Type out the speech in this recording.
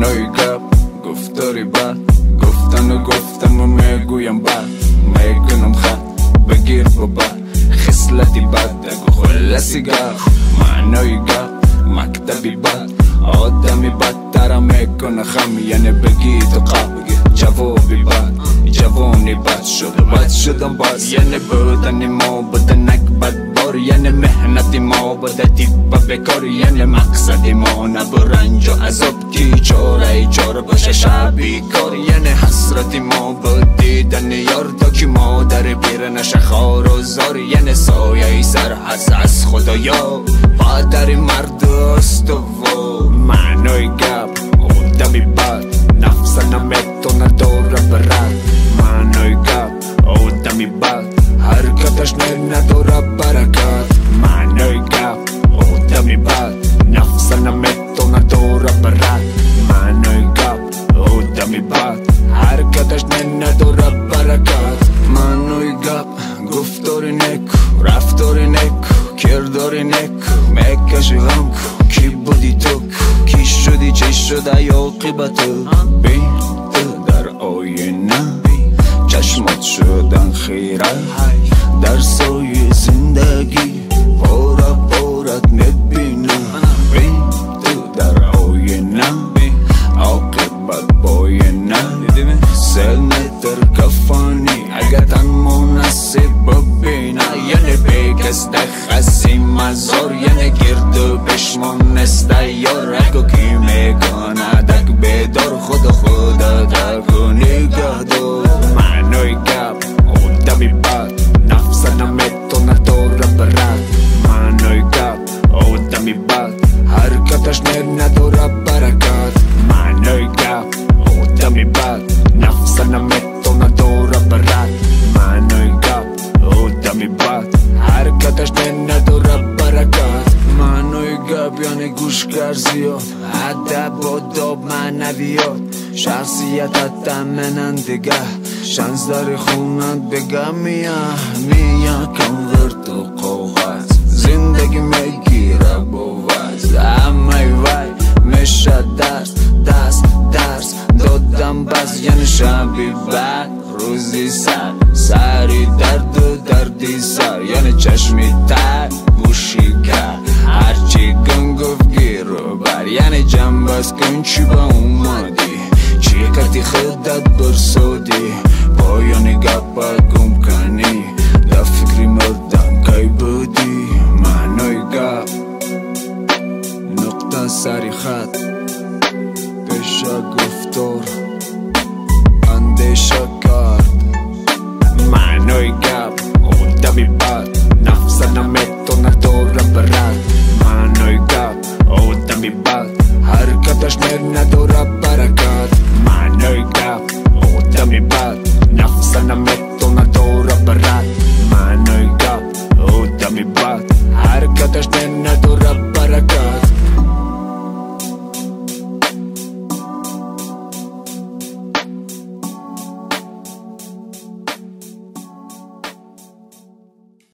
معنای گپ گفتاری بد گفتن و گفتم و میگویم بد میکنم خط بگیر بابا خصلتی بد اگو خلصی گپ معنای گپ مکتبی بد آدمی بدتر میکنه خم یعنی بگی تو قب جوابی بد جوانی بد شد بد شدم باز یعنی بودن ما بدنک بد بار یعنی مهنتی ما بدتی بکار یعنی مقصدی ما نبو رنج و عذاب کی چاره باشه شبی کار یعنی حسرتی ما بود دیدن یار تا که مادر پیر نشه خار و زار یعنی سایه سر هست از خدایا پادر مرد است و معنای گپ آدمی بد نفس نمیتونه دوره برد معنای گپ آدمی بد حرکتش نداره برکت معنای گپ آدمی بد نفس نمیتونه دوره برد معنای گپ آدمی بد حرکتش نداره برکت معنای گپ گفتاری نکو رفتاری نکو کرداری نکو میکشی هم کی بودی تو کی شدی چی شده یا قیبتو بین تو در آینه چشمات شدن خیره در سایه زندگی پارا پارت میبینم بین تو در آینه عاقبت باینه سل متر کفانی اگه تن مناسب ببینه یعنی بکس دخصی مزار یعنی گردو بشمون نسته یار اگو کی میکنه دک بیدار خدا دکو نگه دار معنای گپ آدمی بد نفس نمیتونه دوره برد معنای گپ آدمی بد حرکتش نداره برکت معنای گپ آدمی بد نفس نمیتونه دوره برد معنای گپ آدمی بد حرکتش نداره برکت معنای گپ یعنی گوش کر زیاد ادب و داب معنویات شخصیتت تمنن دیگه شانس داری خونت بگم میا کنورت و قوغت زندگی میگیره بوز همه وای میشه درس دادم بس یعنی شبی بد روزی سری درد و دردی سر یعنی چشمی تر گوشی کر هرچی گنگوف گیرو بر یعنی جنباز کن چی با اومدی چی کتی خودت برسودی پایانی گپا گم کنی در فکری مردم کی بودی معنای گپ نقطه سری خط پیش گفتار اندیشه